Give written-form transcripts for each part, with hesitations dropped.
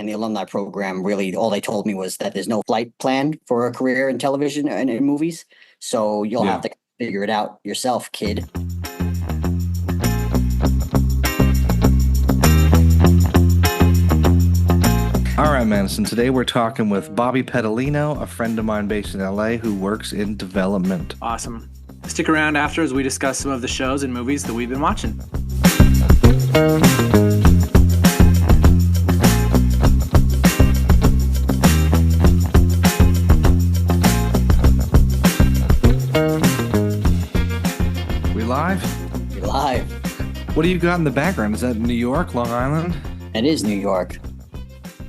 and the alumni program, really all they told me was that there's no flight plan for a career in television and in movies. So you'll have to figure it out yourself, kid. All right, Madison. Today we're talking with Bobby Pedalino, a friend of mine based in LA who works in development. Awesome. Stick around after as we discuss some of the shows and movies that we've been watching. We live? You're live. What do you got in the background? Is that New York, Long Island? It is New York.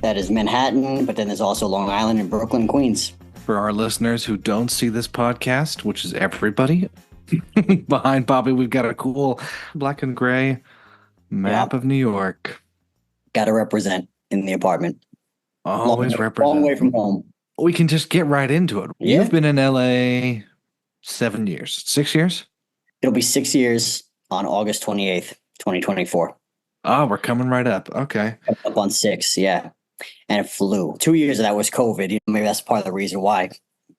That is Manhattan, but then there's also Long Island and Brooklyn, Queens. For our listeners who don't see this podcast, which is everybody, behind Bobby, we've got a cool black and gray map of New York. Got to represent in the apartment. Always represent. Long way from home. We can just get right into it. Yeah. You've been in LA 7 years, 6 years? It'll be 6 years on August 28th, 2024. Oh, we're coming right up. Okay. Up on 6, yeah. And it flew. 2 years of that was COVID. Maybe that's part of the reason why.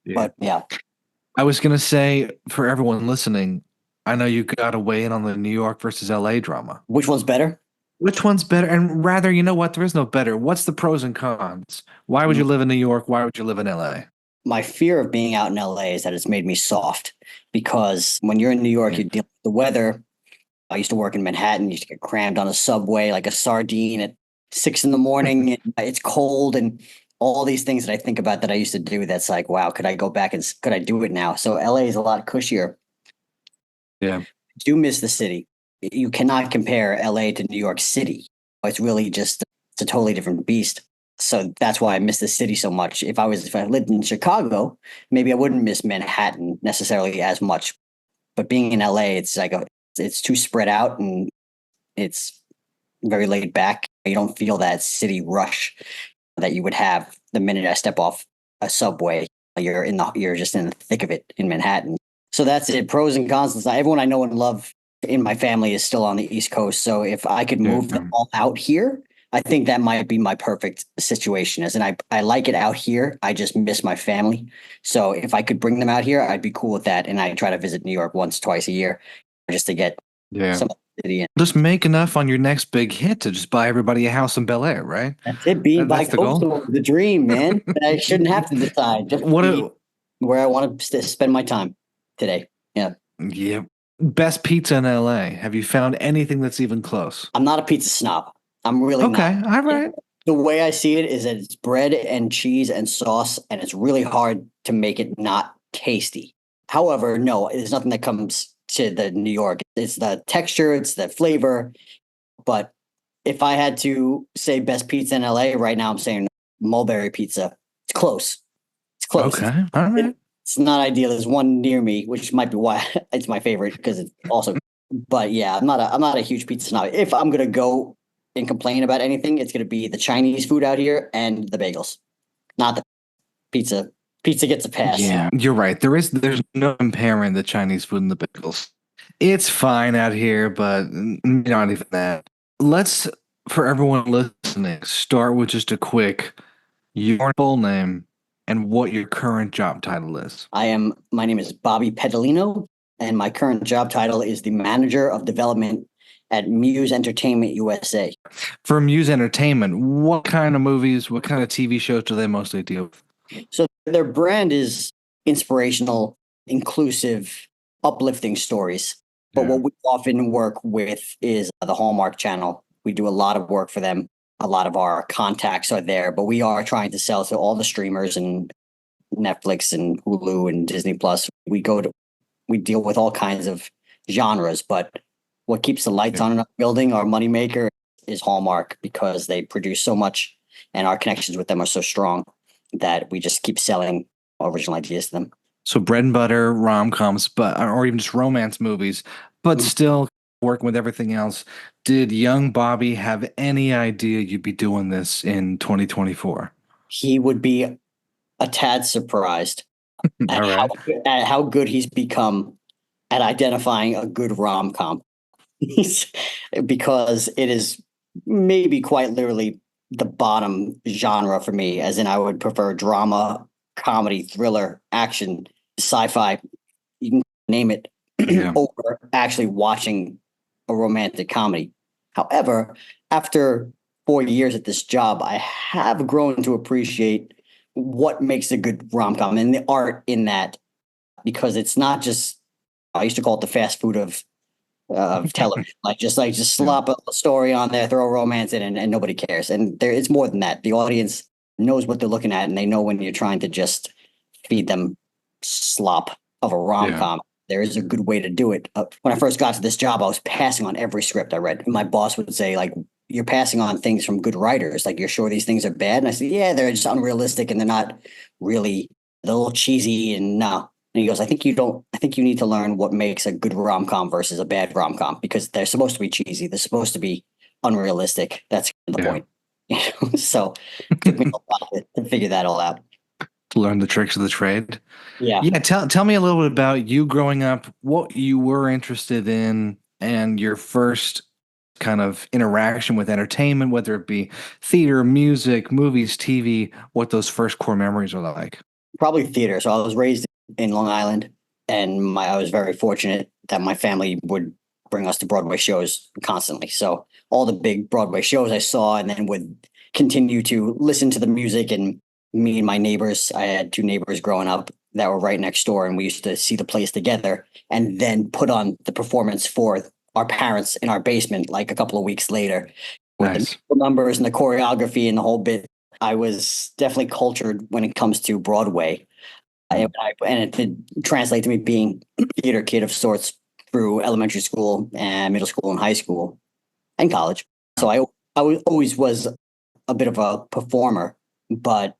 Yeah. But yeah. I was going to say, for everyone listening, I know you got to weigh in on the New York versus LA drama. Which one's better? Which one's better? And rather, you know what? There is no better. What's the pros and cons? Why would you live in New York? Why would you live in LA? My fear of being out in LA is that it's made me soft, because when you're in New York, you deal with the weather. I used to work in Manhattan, used to get crammed on a subway like a sardine at 6 a.m. and it's cold and all these things that I think about that I used to do. That's like, wow, could I go back and could I do it now? So LA is a lot cushier. Yeah. I do miss the city. You cannot compare LA to New York City. It's really just, it's a totally different beast. So that's why I miss the city so much. If I lived in Chicago, maybe I wouldn't miss Manhattan necessarily as much. But being in LA, it's like it's too spread out and it's very laid back. You don't feel that city rush that you would have the minute I step off a subway. You're just in the thick of it in Manhattan. So that's it. Pros and cons. Everyone I know and love in my family is still on the East Coast. So if I could move them all out here, I think that might be my perfect situation. I like it out here. I just miss my family. So if I could bring them out here, I'd be cool with that. And I try to visit New York once, twice a year just to get some of the city in. Just make enough on your next big hit to just buy everybody a house in Bel Air, right? That's it. Being bi-coastal, the dream, man. I shouldn't have to decide. Just where I want to spend my time today. Yeah. Yeah. Best pizza in LA. Have you found anything that's even close? I'm not a pizza snob. I'm really okay. not. All right. The way I see it is that it's bread and cheese and sauce, and it's really hard to make it not tasty. However, no, there's nothing that comes to the New York. It's the texture, it's the flavor. But if I had to say best pizza in LA right now, I'm saying Mulberry Pizza. It's close. It's close. Okay. All right. It's not ideal. There's one near me, which might be why it's my favorite, because it's also. But yeah, I'm not a huge pizza snob. If I'm gonna go and complain about anything, it's gonna be the Chinese food out here and the bagels, not the pizza. Pizza gets a pass. Yeah, you're right. There's no comparing the Chinese food and the bagels. It's fine out here, but not even that. Let's, for everyone listening, start with just a quick your full name and what your current job title is. My name is Bobby Pedalino, and my current job title is the manager of development at Muse Entertainment USA. For Muse Entertainment, what kind of movies, what kind of TV shows do they mostly deal with? So their brand is inspirational, inclusive, uplifting stories. But what we often work with is the Hallmark Channel. We do a lot of work for them. A lot of our contacts are there, but we are trying to sell to all the streamers and Netflix and Hulu and Disney Plus. We deal with all kinds of genres, but what keeps the lights on in our building, our moneymaker, is Hallmark, because they produce so much and our connections with them are so strong that we just keep selling original ideas to them. So bread and butter rom-coms, or even just romance movies, but still working with everything else. Did young Bobby have any idea you'd be doing this in 2024? He would be a tad surprised at how good he's become at identifying a good rom-com. Because it is maybe quite literally the bottom genre for me, as in I would prefer drama, comedy, thriller, action, sci-fi, you can name it, Yeah. over actually watching a romantic comedy. However, after 4 years at this job, I have grown to appreciate what makes a good rom-com and the art in that, because it's not just, I used to call it the fast food of television. Like just Yeah. slop a story on there, throw romance in, and nobody cares. And there, it's more than that. The audience knows what they're looking at, and they know when you're trying to just feed them slop of a rom Yeah. com. There is a good way to do it. When I first got to this job, I was passing on every script I read. My boss would say, like, "You're passing on things from good writers. Like, you're sure these things are bad?" And I said, "Yeah, they're just unrealistic, and they're not really, they're a little cheesy, and no." And he goes, "I think you don't. I think you need to learn what makes a good rom com versus a bad rom com, because they're supposed to be cheesy. They're supposed to be unrealistic. That's the Yeah. point." So it took me a while to figure that all out. To learn the tricks of the trade. Yeah. Yeah, tell me a little bit about you growing up, what you were interested in, and your first kind of interaction with entertainment, whether it be theater, music, movies, TV, what those first core memories are like. Probably theater. So I was raised in Long Island, and I was very fortunate that my family would bring us to Broadway shows constantly. So all the big Broadway shows I saw, and then would continue to listen to the music. And me and my neighbors, I had two neighbors growing up that were right next door, and we used to see the plays together, and then put on the performance for our parents in our basement like a couple of weeks later, with the Nice. numbers and the choreography and the whole bit. I was definitely cultured when it comes to Broadway. And it did translate to me being a theater kid of sorts through elementary school and middle school and high school and college. So always was a bit of a performer, but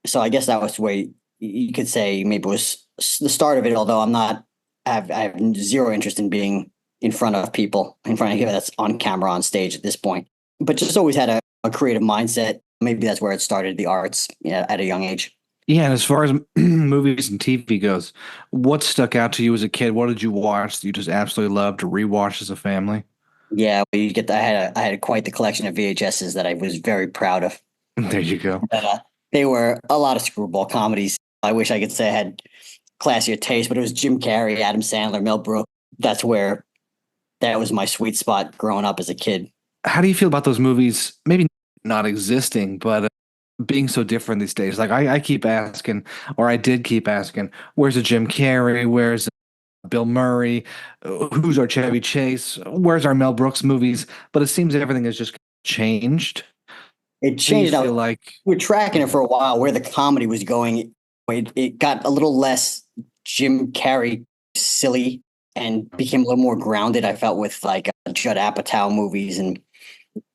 so I guess that was the way you could say maybe it was the start of it. Although I have zero interest in being in front of people, in front of people that's on camera on stage at this point. But just always had a creative mindset. Maybe that's where it started, the arts, at a young age. Yeah, and as far as movies and TV goes, what stuck out to you as a kid? What did you watch that you just absolutely loved to rewatch as a family? Yeah, you get. I had quite the collection of VHSs that I was very proud of. There you go. But, they were a lot of screwball comedies. I wish I could say I had classier taste, but it was Jim Carrey, Adam Sandler, Mel Brooks. That was my sweet spot growing up as a kid. How do you feel about those movies? Maybe not existing, but being so different these days. Like I keep asking, or I did keep asking, where's a Jim Carrey? Where's Bill Murray? Who's our Chevy Chase? Where's our Mel Brooks movies? But it seems everything has just changed. It Do you changed. feel like, We were tracking it for a while where the comedy was going. It got a little less Jim Carrey silly and became a little more grounded. I felt with like Judd Apatow movies, and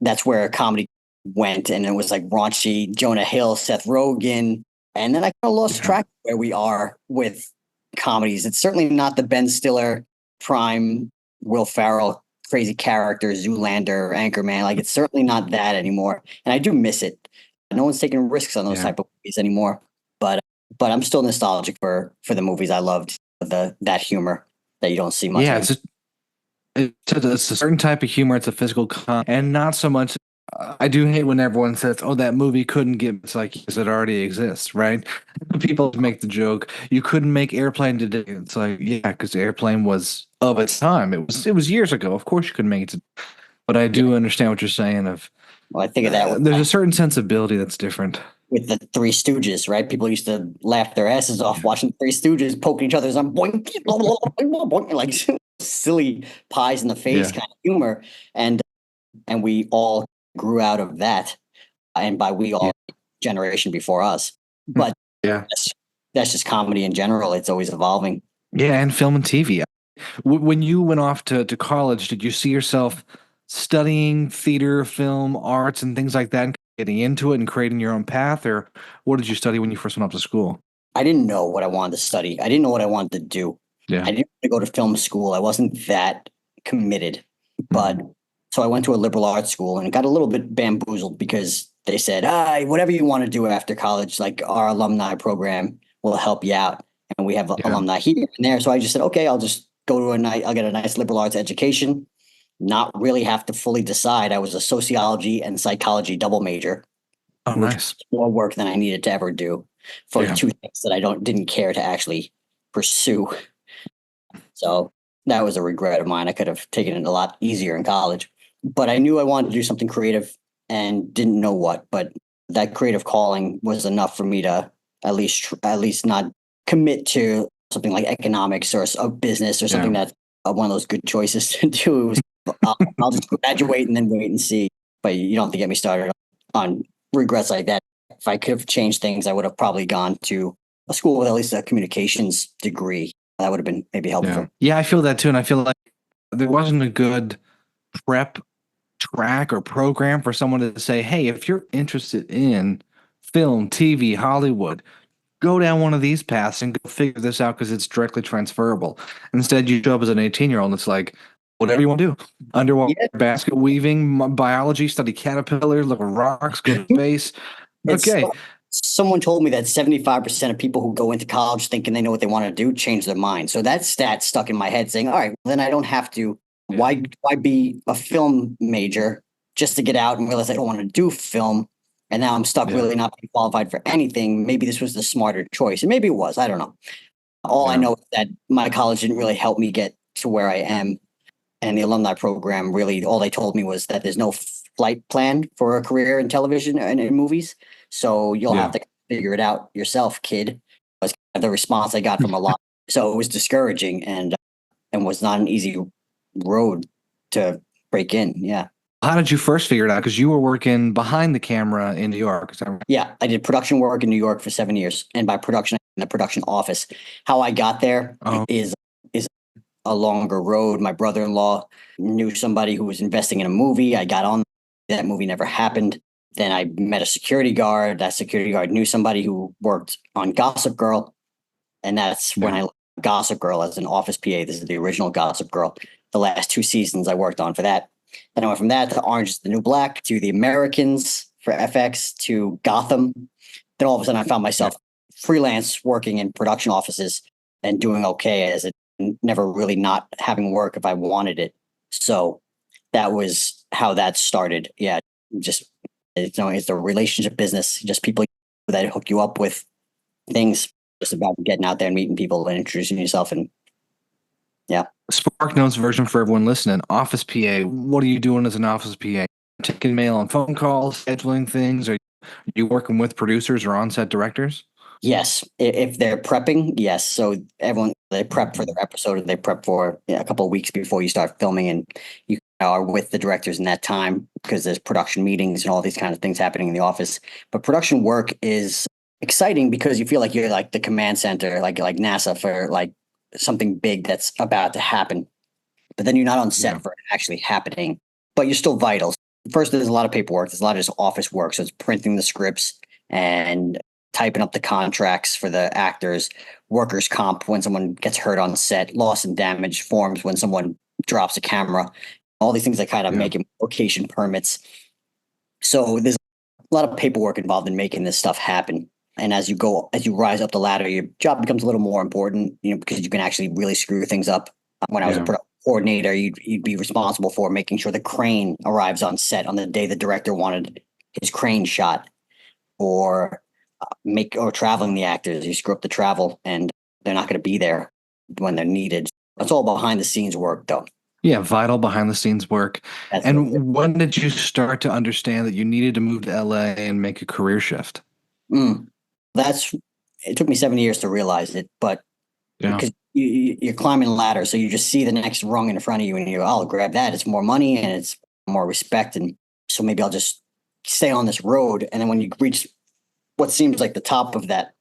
that's where comedy went. And it was like raunchy Jonah Hill, Seth Rogen, and then I kind of lost yeah, track of where we are with comedies. It's certainly not the Ben Stiller prime Will Ferrell crazy character, Zoolander, Anchorman. Like it's certainly not that anymore, and I do miss it. No one's taking risks on those yeah, type of movies anymore. But I'm still nostalgic for the movies I loved. That humor that you don't see much yeah. anymore. It's a certain type of humor. It's a physical and not so much. I do hate when everyone says, "Oh, that movie couldn't get." It's like, yes, it already exists, right? People make the joke, "You couldn't make Airplane today." It's like, yeah, because Airplane was of its time. It was years ago. Of course, you couldn't make it. But I Yeah. do understand what you're saying. Of Well, I think of that there's a certain sensibility that's different. with the Three Stooges, right? People used to laugh their asses off Yeah, watching Three Stooges poking each other's on boing, boing, boing, like silly pies in the face yeah, kind of humor, and we all grew out of that, and by we yeah, all, generation before us. But yeah, that's just comedy in general. It's always evolving. yeah, and film and TV. When you went off to college, did you see yourself studying theater, film, arts, and things like that, and getting into it and creating your own path, or what did you study when you first went off to school? I didn't know what I wanted to study. I didn't know what I wanted to do. Yeah. I didn't want to go to film school. I wasn't that committed. But Mhm. so I went to a liberal arts school and got a little bit bamboozled because they said, whatever you want to do after college, like our alumni program will help you out. And we have Yeah. alumni here and there. So I just said, okay, I'll just go to I'll get a nice liberal arts education. not really have to fully decide. I was a sociology and psychology double major, Oh, which nice. was more work than I needed to ever do for Yeah. two things that I didn't care to actually pursue. So that was a regret of mine. I could have taken it a lot easier in college, but I knew I wanted to do something creative and didn't know what. But that creative calling was enough for me to at least not commit to something like economics or a business or something Yeah. that's one of those good choices to do. It was, I'll just graduate and then wait and see. But you don't have to get me started on regrets like that. If I could have changed things, I would have probably gone to a school with at least a communications degree. That would have been maybe helpful. Yeah, I feel that too. And I feel like there wasn't a good prep track or program for someone to say, hey, if you're interested in film, TV, Hollywood, go down one of these paths and go figure this out because it's directly transferable. Instead, you show up as an 18-year-old and it's like, whatever you want to do. Underwater Yeah. basket weaving, biology, study caterpillars, look at rocks, go to space. It's Okay. someone told me that 75% of people who go into college thinking they know what they want to do change their mind. So that stat stuck in my head saying, all right, well, then I don't have to. Why be a film major just to get out and realize I don't want to do film? And now I'm stuck Yeah. really not being qualified for anything. Maybe this was the smarter choice. And maybe it was. I don't know. All I Yeah. know is that my college didn't really help me get to where I am. And the alumni program really, all they told me was that there's no flight plan for a career in television and in movies. So you'll have to figure it out yourself, kid. Was the response I got from a lot. So it was discouraging and was not an easy road to break in. Yeah. How did you first figure it out? Because you were working behind the camera in New York. Is that right? Yeah, I did production work in New York for 7 years, and by production, in the production office. How I got there Oh. is a longer road. My brother-in-law knew somebody who was investing in a movie. I got on that movie, never happened. Then I met a security guard. That security guard knew somebody who worked on Gossip Girl, and that's when I left Gossip Girl as an office PA. This is the original Gossip Girl. The last 2 seasons I worked on for that. Then I went from that to Orange is the New Black to The Americans for FX to Gotham. Then all of a sudden I found myself freelance working in production offices and doing okay as it never really not having work if I wanted it. So that was how that started. Yeah, just it's the relationship business. Just people that hook you up with things. Just about getting out there and meeting people and introducing yourself. And yeah, Spark Notes version for everyone listening. Office PA. What are you doing as an office PA? Taking mail on phone calls, scheduling things. Are you working with producers or on-set directors? yes. If they're prepping, yes. So everyone they prep for their episode. They prep for a couple of weeks before you start filming, and you are with the directors in that time because there's production meetings and all these kind of things happening in the office. But production work is exciting because you feel like you're like the command center, like NASA for like something big that's about to happen. But then you're not on set for it actually happening, but you're still vital. First, there's a lot of paperwork. There's a lot of just office work. So it's printing the scripts and typing up the contracts for the actors, workers' comp when someone gets hurt on set, loss and damage forms when someone drops a camera, all these things that kind of make it location permits. So there's a lot of paperwork involved in making this stuff happen. And as you rise up the ladder, your job becomes a little more important, because you can actually really screw things up. When I was a production coordinator, you'd be responsible for making sure the crane arrives on set on the day the director wanted his crane shot, or traveling the actors. You screw up the travel, and they're not going to be there when they're needed. That's all behind the scenes work, though. Yeah, vital behind the scenes work. That's And when did you start to understand that you needed to move to LA and make a career shift? It took me 7 years to realize it, but because you're climbing a ladder, so you just see the next rung in front of you, and you go, "I'll grab that. It's more money and it's more respect, and so maybe I'll just stay on this road." And then when you reach what seems like the top of that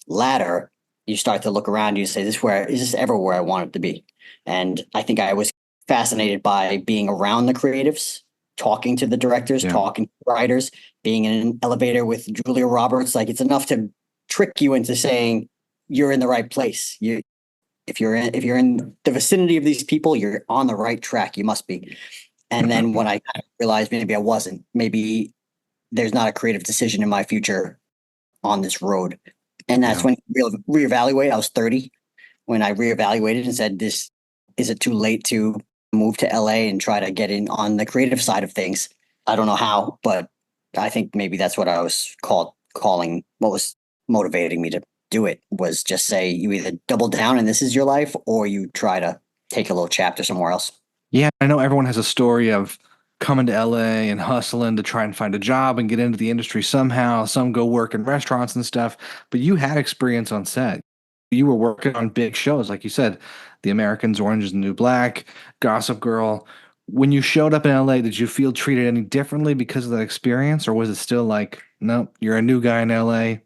ladder, you start to look around. You say, "Is this ever where I want it to be?" And I think I was fascinated by being around the creatives, talking to the directors, talking to the writers, being in an elevator with Julia Roberts. Like, it's enough to trick you into saying you're in the right place. If you're in the vicinity of these people, you're on the right track. You must be. And then when I kind of realized maybe I wasn't, maybe there's not a creative decision in my future on this road. And that's when you reevaluate. I was 30 when I reevaluated and said, is it too late to move to LA and try to get in on the creative side of things. I don't know how, but I think maybe that's what I was calling. What was motivating me to do it was just say you either double down and this is your life, or you try to take a little chapter somewhere else. Yeah, I know everyone has a story of coming to LA and hustling to try and find a job and get into the industry somehow. Some go work in restaurants and stuff, but you had experience on set. You were working on big shows, like you said, The Americans, Orange is the New Black, Gossip Girl. When you showed up in LA, did you feel treated any differently because of that experience, or was it still like, no, you're a new guy in LA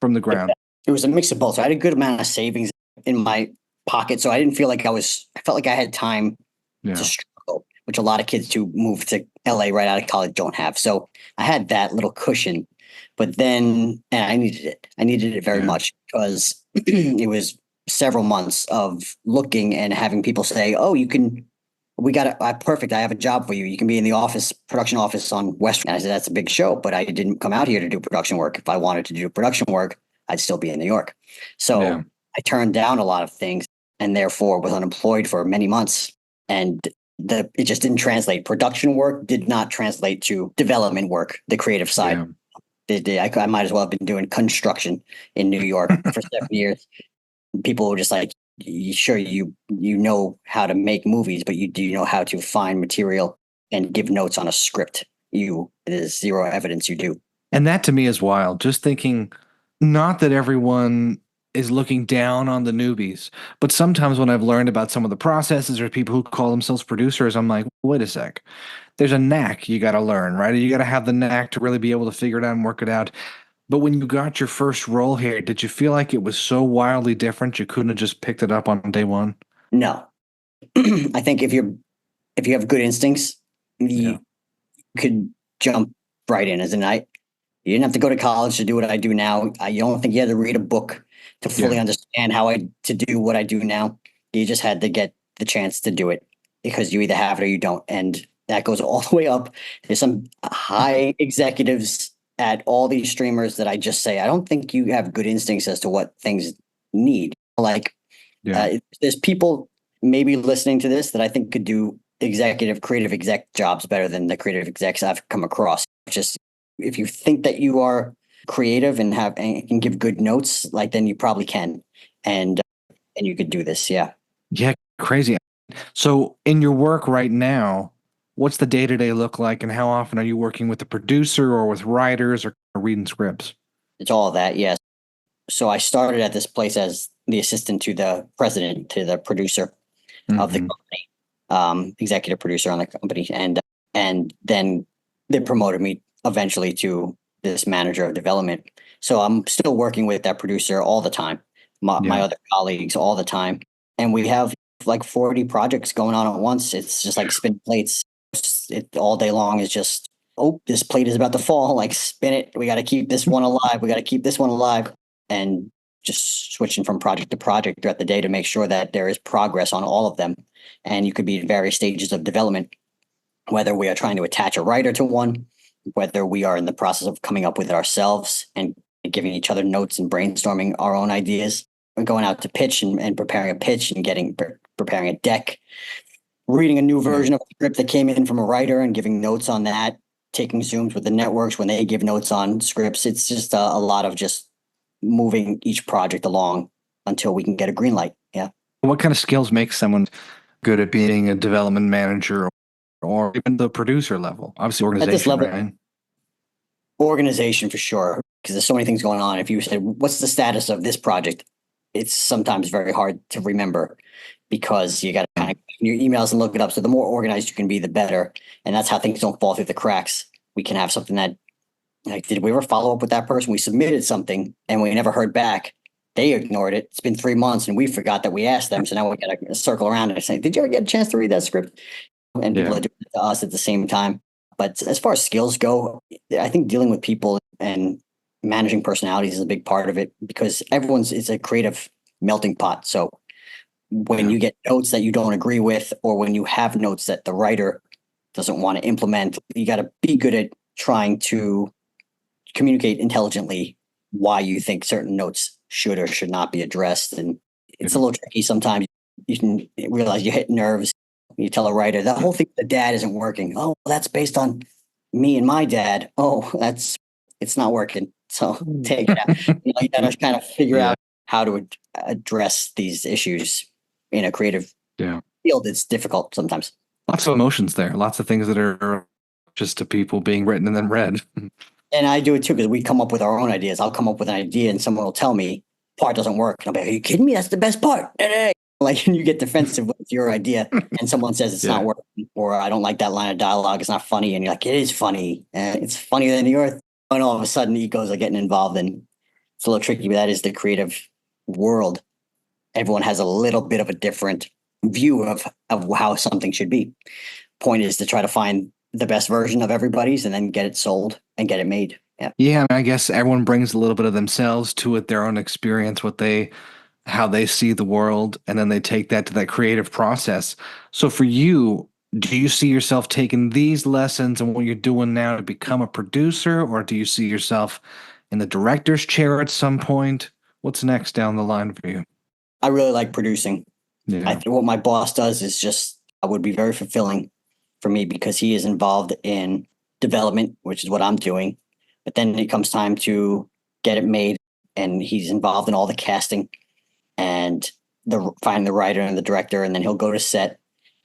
from the ground? It was a mix of both. So I had a good amount of savings in my pocket, so I didn't feel like I felt like I had time to Yeah. struggle, which a lot of kids who move to LA right out of college don't have. So I had that little cushion, but then and I needed it. I needed it very Yeah. much because it was several months of looking and having people say, "Oh, you can." We got it. Perfect. I have a job for you. You can be in the office, production office on West. And I said, that's a big show, but I didn't come out here to do production work. If I wanted to do production work, I'd still be in New York. Yeah. So I turned down a lot of things and therefore was unemployed for many months. And it just didn't translate. Production work did not translate to development work, the creative side. I might as well have been doing construction in New York for 7 years. People were just like, sure, you know how to make movies, but do you know how to find material and give notes on a script? There's zero evidence you do. And that to me is wild. Just thinking, not that everyone is looking down on the newbies, but sometimes when I've learned about some of the processes or people who call themselves producers, I'm like, wait a sec. There's a knack you got to learn, right? You got to have the knack to really be able to figure it out and work it out. But when you got your first role here, did you feel like it was so wildly different you couldn't have just picked it up on day one? No, I think if you have good instincts, Yeah. you could jump right in. As in, you didn't have to go to college to do what I do now. You don't think you had to read a book to fully Yeah. understand to do what I do now. You just had to get the chance to do it because you either have it or you don't. And that goes all the way up. There's some high executives at all these streamers that I just say, I don't think you have good instincts as to what things need. Like, Yeah. there's people maybe listening to this that I think could do creative exec jobs better than the creative execs I've come across. Just if you think that you are creative and can give good notes, like then you probably can, and you could do this. Yeah. Yeah. Crazy. So, in your work right now, what's the day to day look like, and how often are you working with a producer or with writers or reading scripts? It's all of that. Yes. So I started at this place as the assistant to the president, to the producer of the Mhm. company, executive producer on the company, and then they promoted me eventually to this manager of development. So I'm still working with that producer all the time, my Yeah. other colleagues all the time, and we have like 40 projects going on at once. It's just like spin plates. It all day long is just, oh, this plate is about to fall. Like spin it. We got to keep this one alive. We got to keep this one alive, and just switching from project to project throughout the day to make sure that there is progress on all of them. And you could be in various stages of development, whether we are trying to attach a writer to one, whether we are in the process of coming up with it ourselves and giving each other notes and brainstorming our own ideas. We're going out to pitch and preparing a pitch and preparing a deck, reading a new Yeah. version of a script that came in from a writer and giving notes on that, taking Zooms with the networks when they give notes on scripts. It's just a lot of just moving each project along until we can get a green light. Yeah. What kind of skills make someone good at being a development manager or even the producer level? Obviously, At this organization, level, right? organization for sure, because there's so many things going on. If you said, what's the status of this project? It's sometimes very hard to remember because you got to kind of your emails and look it up. So the more organized you can be, the better. And that's how things don't fall through the cracks. We can have something that, like, did we ever follow up with that person? We submitted something and we never heard back. They ignored it. It's been 3 months and we forgot that we asked them. So now we got to circle around and say, did you ever get a chance to read that script? And people Yeah. are doing it to us at the same time. But as far as skills go, I think dealing with people and managing personalities is a big part of it because it's a creative melting pot. So when Yeah. you get notes that you don't agree with, or when you have notes that the writer doesn't want to implement, you got to be good at trying to communicate intelligently why you think certain notes should or should not be addressed. And it's a Yeah. little tricky sometimes. You can realize you hit nerves You tell a writer the whole thing, the dad isn't working. Oh, that's based on me and my dad. Oh, it's not working. So take it out. You gotta kind of figure Yeah. out how to address these issues in a creative Yeah. field. It's difficult sometimes. Lots of emotions there. Lots of things that are just to people being written and then read. And I do it too because we come up with our own ideas. I'll come up with an idea and someone will tell me part doesn't work. And I'll be like, are you kidding me? That's the best part. Like you get defensive with your idea and someone says it's not Yeah. working or I don't like that line of dialogue. It's not funny. And you're like, it is funny. It's funnier than yours. And all of a sudden egos are getting involved and it's a little tricky, but that is the creative world. Everyone has a little bit of a different view of how something should be. Point is to try to find the best version of everybody's and then get it sold and get it made. Yeah. Yeah, I mean, I guess everyone brings a little bit of themselves to it, their own experience, how they see the world, and then they take that to that creative process. So for you, do you see yourself taking these lessons and what you're doing now to become a producer, or do you see yourself in the director's chair at some point? What's next down the line for you? I really like producing. I Yeah. think what my boss does is just would be very fulfilling for me because he is involved in development, which is what I'm doing. But then it comes time to get it made, and he's involved in all the casting and the finding the writer and the director, and then he'll go to set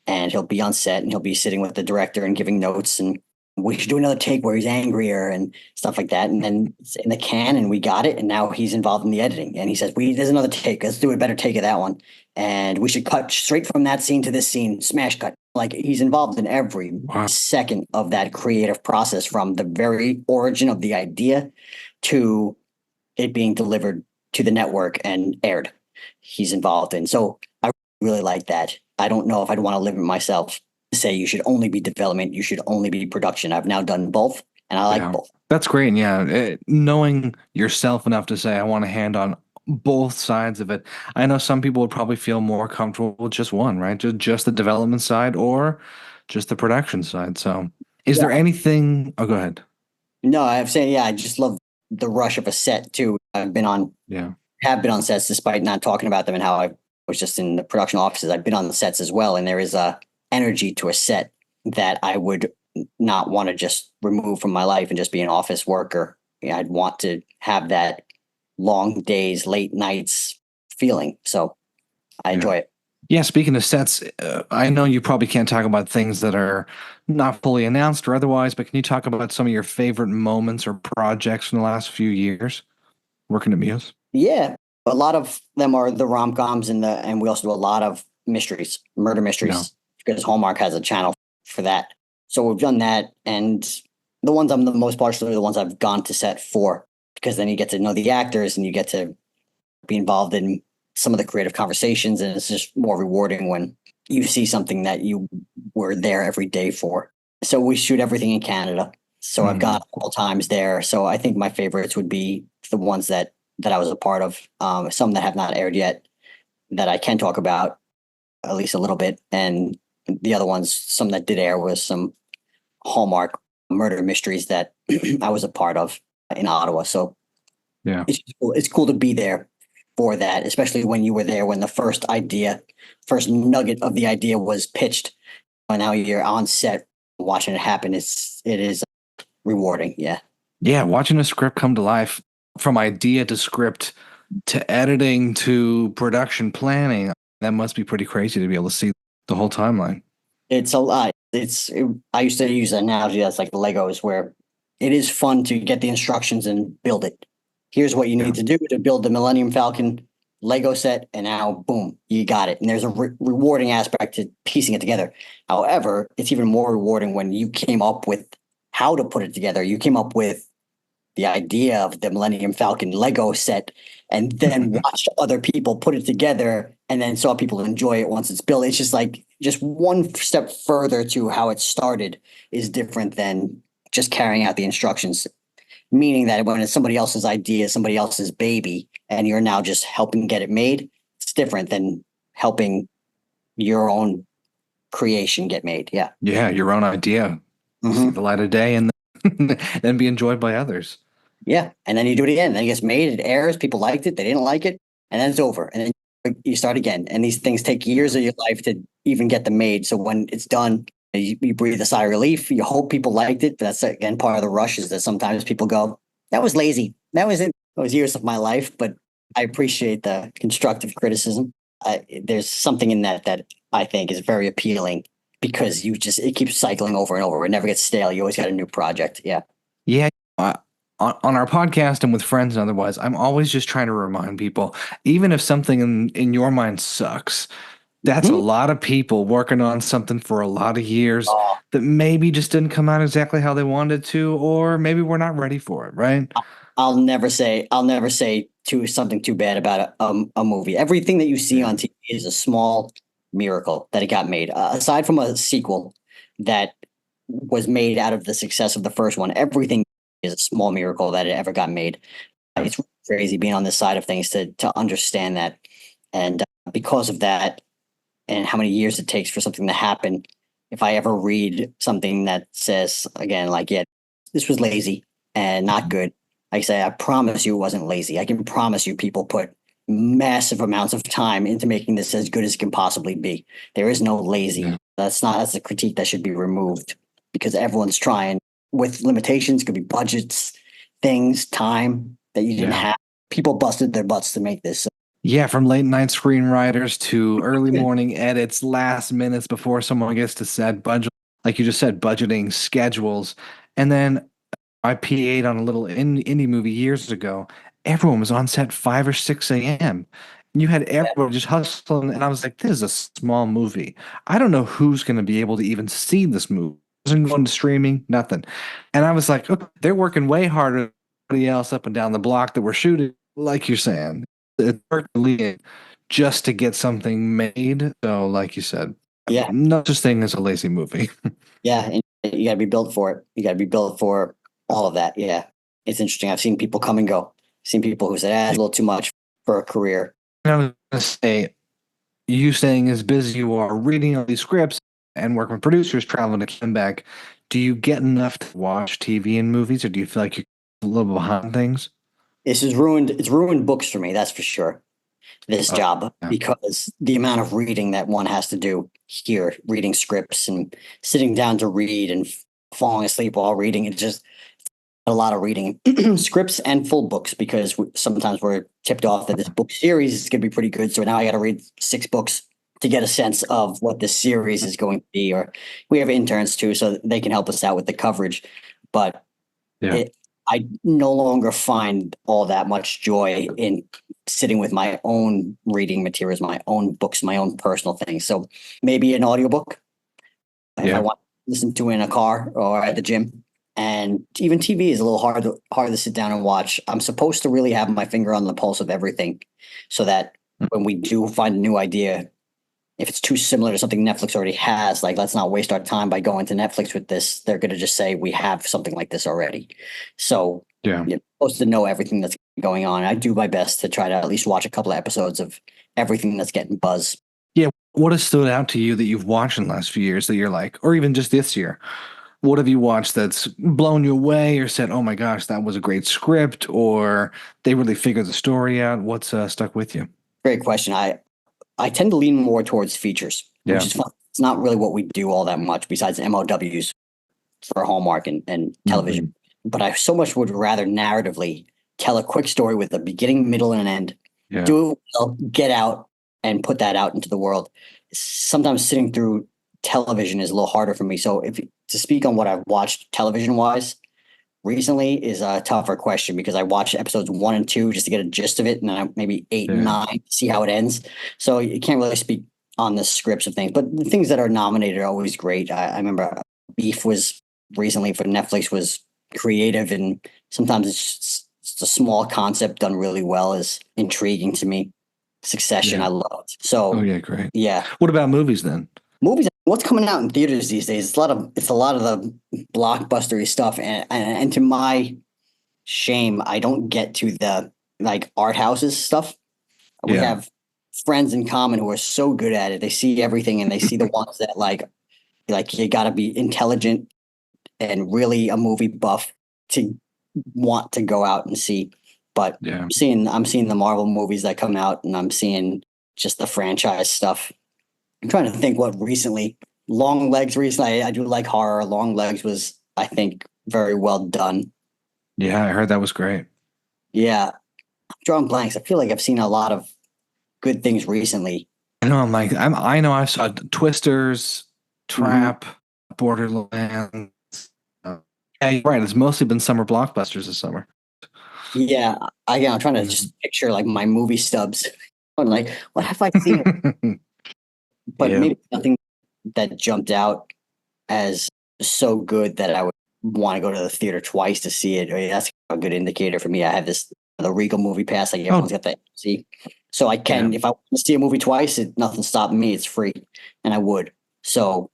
and he'll be on set and he'll be sitting with the director and giving notes and we should do another take where he's angrier and stuff like that. And then it's in the can and we got it. And now he's involved in the editing. And he says, there's another take. Let's do a better take of that one. And we should cut straight from that scene to this scene, smash cut. Like he's involved in every Wow. second of that creative process from the very origin of the idea to it being delivered to the network and aired. He's involved in. So I really like that. I don't know if I'd want to live it myself to say you should only be development, you should only be production. I've now done both and I like Yeah. both. That's great. And yeah, knowing yourself enough to say, I want a hand on both sides of it. I know some people would probably feel more comfortable with just one, right? Just the development side or just the production side. So is Yeah. there anything? Oh, go ahead. No, I'm saying, yeah, I just love the rush of a set too. Have been on sets despite not talking about them and how I was just in the production offices. I've been on the sets as well. And there is a energy to a set that I would not want to just remove from my life and just be an office worker. Yeah, I'd want to have that long days, late nights feeling. So I enjoy it. Yeah, speaking of sets, I know you probably can't talk about things that are not fully announced or otherwise, but can you talk about some of your favorite moments or projects in the last few years working at Muse? Yeah. A lot of them are the rom-coms and we also do a lot of mysteries, murder mysteries, because Hallmark has a channel for that. So we've done that. And the ones I'm the most partial are the ones I've gone to set for, because then you get to know the actors and you get to be involved in some of the creative conversations. And it's just more rewarding when you see something that you were there every day for. So we shoot everything in Canada. So I've gone a couple times there. So I think my favorites would be the ones that I was a part of. Some that have not aired yet that I can talk about at least a little bit. And the other ones, some that did air was some Hallmark murder mysteries that I was a part of in Ottawa. So Yeah. it's cool to be there for that, especially when you were there when the first nugget of the idea was pitched. And now you're on set watching it happen. It is rewarding. Yeah. Yeah, watching a script come to life from idea to script to editing to production planning, that must be pretty crazy to be able to see the whole timeline. It's a lot. I used to use an analogy that's like the Legos, where it is fun to get the instructions and build it. Here's what you need to do to build the Millennium Falcon Lego set, and now boom, you got it. And there's a rewarding aspect to piecing it together. However, it's even more rewarding when you came up with how to put it together. You came up with the idea of the Millennium Falcon Lego set and then watched other people put it together and then saw people enjoy it once it's built. It's just like just one step further to how it started is different than just carrying out the instructions. Meaning that when it's somebody else's idea, somebody else's baby, and you're now just helping get it made, it's different than helping your own creation get made. Yeah. Yeah, your own idea. See the light of day and then be enjoyed by others. Yeah. And then you do it again. Then it gets made, it airs, people liked it, they didn't like it, and then it's over. And then you start again. And these things take years of your life to even get them made. So when it's done, you breathe a sigh of relief. You hope people liked it. But that's again part of the rush is that sometimes people go, "That was lazy. That was it. That was years of my life." But I appreciate the constructive criticism. There's something in that I think is very appealing because it keeps cycling over and over. It never gets stale. You always got a new project. Yeah. Yeah. On our podcast and with friends and otherwise, I'm always just trying to remind people, even if something in your mind sucks, that's a Mhm. lot of people working on something for a lot of years Uh, that maybe just didn't come out exactly how they wanted to, or maybe we're not ready for it, right? I'll never say something too bad about a movie. Everything that you see Yeah. on TV is a small miracle that it got made. Aside from a sequel that was made out of the success of the first one, everything is a small miracle that it ever got made. It's crazy being on this side of things to understand that, and because of that, and how many years it takes for something to happen. If I ever read something that says again, like, yeah, this was lazy and not good, I say, I promise you it wasn't lazy. I can promise you people put massive amounts of time into making this as good as it can possibly be. There is no lazy. Yeah. That's a critique that should be removed because everyone's trying with limitations, could be budgets, things, time that you didn't Yeah. have. People busted their butts to make this. Yeah, from late night screenwriters to early morning edits, last minutes before someone gets to set, budget, like you just said, budgeting, schedules. And then I PA'd on a little indie movie years ago. Everyone was on set 5 or 6 a.m. You had everyone just hustling, and I was like, "This is a small movie. I don't know who's going to be able to even see this movie. It wasn't going to streaming, nothing." And I was like, "Okay, they're working way harder than everybody else up and down the block that we're shooting." Like you're saying, it's working just to get something made. So, like you said, Yeah. no such thing as a lazy movie. Yeah, and you got to be built for it. You got to be built for all of that. Yeah, it's interesting. I've seen people come and go. Seen people who said, "Ah, it's a little too much for a career." I was going to say, you saying as busy you are reading all these scripts and working with producers, traveling to Quebec, do you get enough to watch TV and movies, or do you feel like you're a little behind things? This has ruined. It's ruined books for me. That's for sure. This Oh, job yeah. because the amount of reading that one has to do here, reading scripts and sitting down to read and falling asleep while reading, it's just a lot of reading scripts and full books because sometimes we're tipped off that this book series is going to be pretty good. So now I got to read 6 books to get a sense of what this series is going to be. Or we have interns too, so they can help us out with the coverage. But Yeah. it, I no longer find all that much joy in sitting with my own reading materials, my own books, my own personal things. So maybe an audiobook if I Yeah. want to listen to it in a car or at the gym. And even TV is a little hard to sit down and watch. I'm supposed to really have my finger on the pulse of everything so that when we do find a new idea, if it's too similar to something Netflix already has, like let's not waste our time by going to Netflix with this. They're going to just say we have something like this already. So Yeah. you're supposed to know everything that's going on. I do my best to try to at least watch a couple of episodes of everything that's getting buzz. Yeah. What has stood out to you that you've watched in the last few years that you're like, or even just this year? What have you watched that's blown you away or said, oh my gosh, that was a great script, or they really figured the story out? What's stuck with you? Great question. I tend to lean more towards features, which Yeah. is fun. It's not really what we do all that much besides MOWs for Hallmark and television. Mhm. But I so much would rather narratively tell a quick story with a beginning, middle, and an end. Yeah. Do it well, get out and put that out into the world. Sometimes sitting through television is a little harder for me. So if to speak on what I've watched television wise recently is a tougher question because I watched episodes 1 and 2 just to get a gist of it, and then maybe 8 and 9 see how it ends. So you can't really speak on the scripts of things, but the things that are nominated are always great. I remember Beef was recently for Netflix was creative, and sometimes it's a small concept done really well is intriguing to me. Succession, Yeah. I loved. Oh So yeah, great. yeah, What about movies then? movies. What's coming out in theaters these days? It's a lot of the blockbustery stuff, and to my shame, I don't get to the like art houses stuff. We Yeah. have friends in common who are so good at it. They see everything and they see the ones that like you got to be intelligent and really a movie buff to want to go out and see. But Yeah. I'm seeing the Marvel movies that come out and I'm seeing just the franchise stuff. I'm trying to think what recently. Long Legs recently. I do like horror. Long Legs was, I think, very well done. Yeah, I heard that was great. Yeah, I'm drawing blanks. I feel like I've seen a lot of good things recently. I know. I know. I saw Twisters, Mhm. Trap, Borderlands. Uh, yeah, you're right. It's mostly been summer blockbusters this summer. Yeah, I'm trying to Mhm. just picture like my movie stubs. I'm like, what have I seen? But Yeah. maybe nothing that jumped out as so good that I would want to go to the theater twice to see it. I mean, that's a good indicator for me. I have the Regal movie pass, like Oh, everyone's got that. See, so I yeah. can, if I want to see a movie twice, nothing stopping me. It's free, and I would. So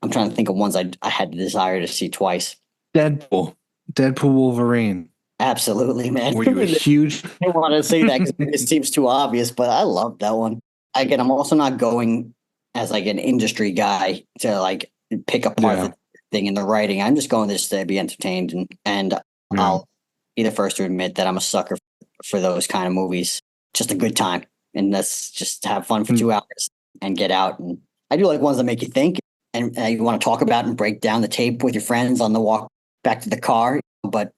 I'm trying to think of ones I had the desire to see twice. Deadpool. Deadpool Wolverine. Absolutely, man. Were you a huge? I don't want to say that because it seems too obvious, but I love that one. Again, I'm also not going as like an industry guy to like pick apart Yeah. the thing in the writing. I'm just going just to be entertained, and Yeah. I'll be the first to admit that I'm a sucker for those kind of movies. Just a good time, and let's just have fun for Mm. 2 hours and get out. And I do like ones that make you think and you want to talk about and break down the tape with your friends on the walk back to the car, but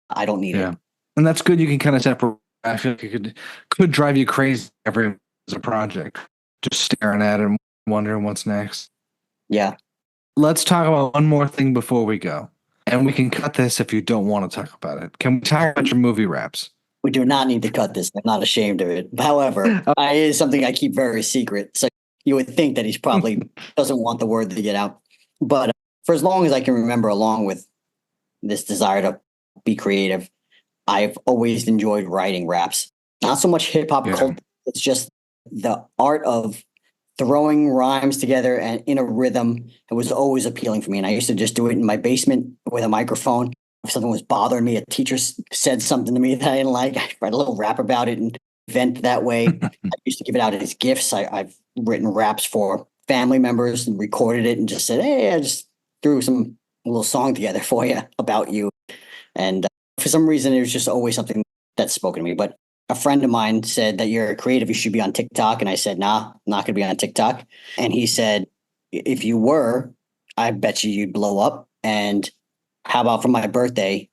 I don't need it. Yeah. And that's good. You can kind of separate. I feel like it could drive you crazy every as a project, just staring at it and wondering what's next. Yeah. Let's talk about one more thing before we go. And we can cut this if you don't want to talk about it. Can we talk about your movie wraps? We do not need to cut this. I'm not ashamed of it. However, it is something I keep very secret. So you would think that he's probably doesn't want the word to get out. But for as long as I can remember, along with this desire to be creative, I've always enjoyed writing raps. Not so much hip hop Yeah. culture. It's just the art of throwing rhymes together and in a rhythm. It was always appealing for me. And I used to just do it in my basement with a microphone. If something was bothering me, a teacher said something to me that I didn't like, I write a little rap about it and vent that way. I used to give it out as gifts. I've written raps for family members and recorded it and just said, hey, I just threw some little song together for you about you. And for some reason, it was just always something that spoke to me. But a friend of mine said that you're a creative, you should be on TikTok. And I said, nah, I'm not going to be on TikTok. And he said, if you were, I bet you'd blow up. And how about for my birthday,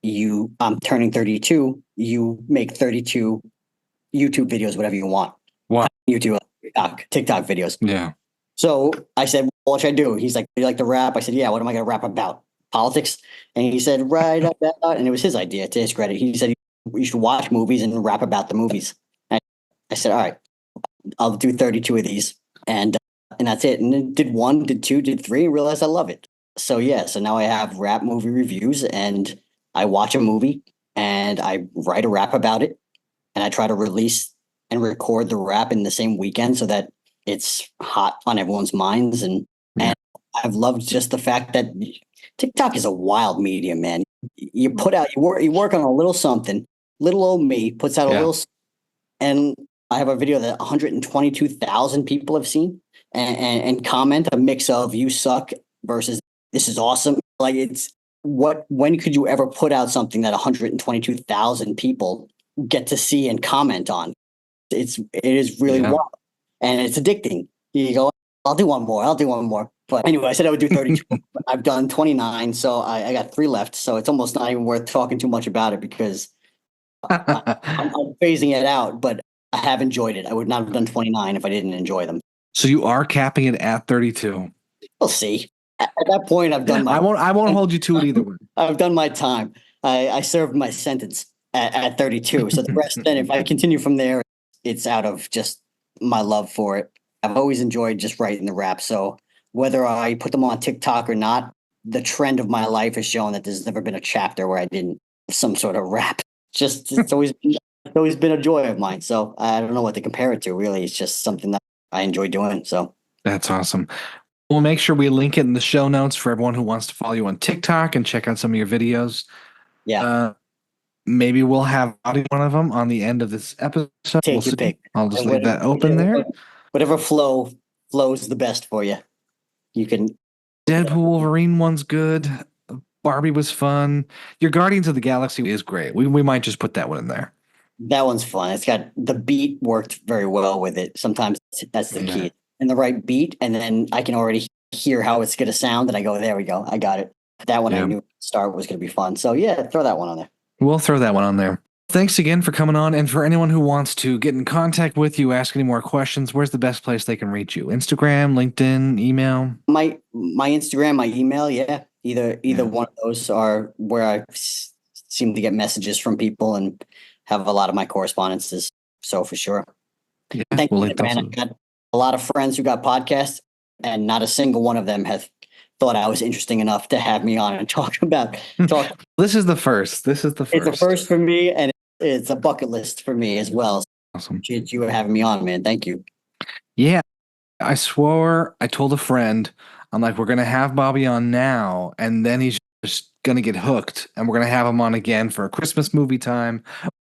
I'm turning 32, you make 32 YouTube videos, whatever you want. Wow. YouTube, TikTok videos. Yeah. So I said, well, what should I do? He's like, do you like to rap? I said, yeah, what am I going to rap about? Politics? And he said, right about, and it was his idea, to his credit. He said, you should watch movies and rap about the movies. And I said, all right, I'll do 32 of these. And that's it. And then did one, did two, did three, and realized I love it. So yeah, so now I have rap movie reviews and I watch a movie and I write a rap about it and I try to release and record the rap in the same weekend so that it's hot on everyone's minds. And I've loved just the fact that TikTok is a wild medium, man. You put out you work on a little something. Little old me puts out a Yeah. little, and I have a video that 122,000 people have seen and comment a mix of you suck versus this is awesome. Like it's when could you ever put out something that 122,000 people get to see and comment on? It is really Yeah. wild and it's addicting. You go, I'll do one more. I'll do one more. But anyway, I said I would do 32. But I've done 29, so I got 3 left. So it's almost not even worth talking too much about it because I'm phasing it out. But I have enjoyed it. I would not have done 29 if I didn't enjoy them. So you are capping it at 32. We'll see. At that point, I've done my. I won't hold you to it either way. I've done my time. I served my sentence at 32. So the rest, then, if I continue from there, it's out of just my love for it. I've always enjoyed just writing the rap. So whether I put them on TikTok or not, the trend of my life has shown that there's never been a chapter where I didn't have some sort of rap. Just it's always been a joy of mine. So I don't know what to compare it to. Really, it's just something that I enjoy doing. So That's awesome. We'll make sure we link it in the show notes for everyone who wants to follow you on TikTok and check out some of your videos. yeah, Maybe we'll have one of them on the end of this episode. take We'll your see. pick. I'll just And leave that open there. Whatever flows the best for you. You can. Deadpool Wolverine one's good. Barbie was fun. Your Guardians of the Galaxy is great. We might just put that one in there. That one's fun. It's got the beat worked very well with it. Sometimes that's the key. and the right beat, and then I can already hear how it's going to sound, and I go, there we go, I got it. That one I Yeah. knew start was going to be fun. So yeah, throw that one on there. We'll throw that one on there. Thanks again for coming on. And for anyone who wants to get in contact with you, ask any more questions, where's the best place they can reach you? Instagram, LinkedIn, email? My Instagram, my email, yeah, either Yeah. one of those are where seem to get messages from people and have a lot of my correspondences. So for sure. Yeah, Thank we'll you, link man. those. I've got a lot of friends who got podcasts, and not a single one of them has thought I was interesting enough to have me on and talk. This is the first. This is the It's a first. first for me, and it's a bucket list for me as well. Awesome. Appreciate you having me on, man. Thank you. Yeah. I swore, I told a friend, I'm like, we're going to have Bobby on now, and then he's just going to get hooked, and we're going to have him on again for a Christmas movie time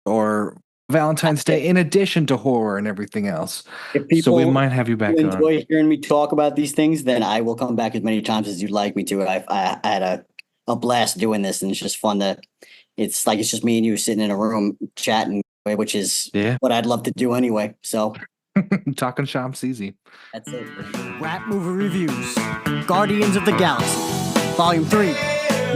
or Valentine's Day, in addition to horror and everything else. If So we people might have you back on. enjoy hearing me talk about these things, then I will come back as many times as you'd like me to. I had a blast doing this, and it's just fun to. It's like it's just me and you sitting in a room chatting, which is what I'd love to do anyway. So talking shop's easy. That's it. Rap movie reviews. Guardians of the Galaxy, Volume 3.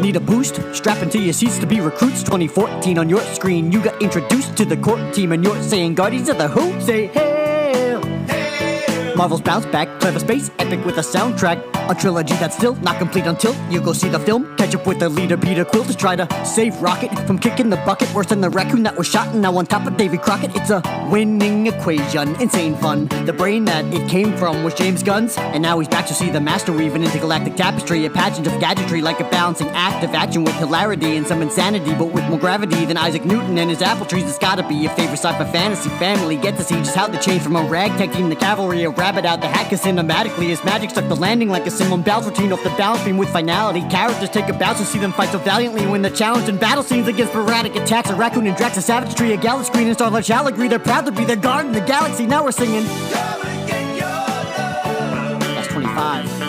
Need a boost? Strap into your seats to be recruits. 2014 on your screen. You got introduced to the core team, and you're saying Guardians of the Who? Say hail! Marvel's bounce back, clever space, epic with a soundtrack. A trilogy that's still not complete until you go see the film. Catch up with the leader Peter Quill to try to save Rocket from kicking the bucket. Worse than the raccoon that was shot and now on top of Davy Crockett. It's a winning equation, insane fun. The brain that it came from was James Gunn's, and now he's back to see the master weave an intergalactic tapestry. A pageant of gadgetry like a balancing act of action with hilarity and some insanity, but with more gravity than Isaac Newton and his apple trees. It's gotta be your favorite sci-fi fantasy family. Get to see just how they change from a ragtag team, the cavalry, a rabbit out the hat, cause cinematically his magic stuck the landing like a Simone Biles routine off the balance beam with finality. Characters take a bounce to see them fight so valiantly when they're challenged in battle scenes against sporadic attacks. A raccoon and Drax, a savage tree, a galaxy screen, and Starlight shall agree they're proud to be the guard in the galaxy. Now we're singing. That's 25.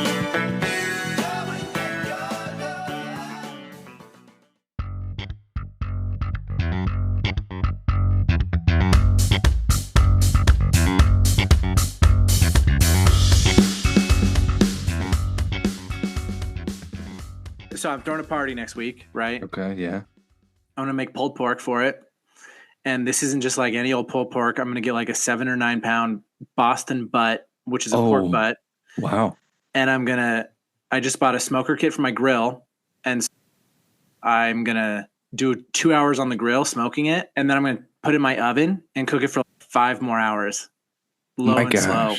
So I'm throwing a party next week, right? Okay, yeah. I'm gonna make pulled pork for it, and this isn't just like any old pulled pork. I'm gonna get like a 7 or 9 pound Boston butt, which is a pork butt. Wow. And I just bought a smoker kit for my grill, and I'm gonna do 2 hours on the grill smoking it, and then I'm gonna put it in my oven and cook it for 5 more hours, low and slow.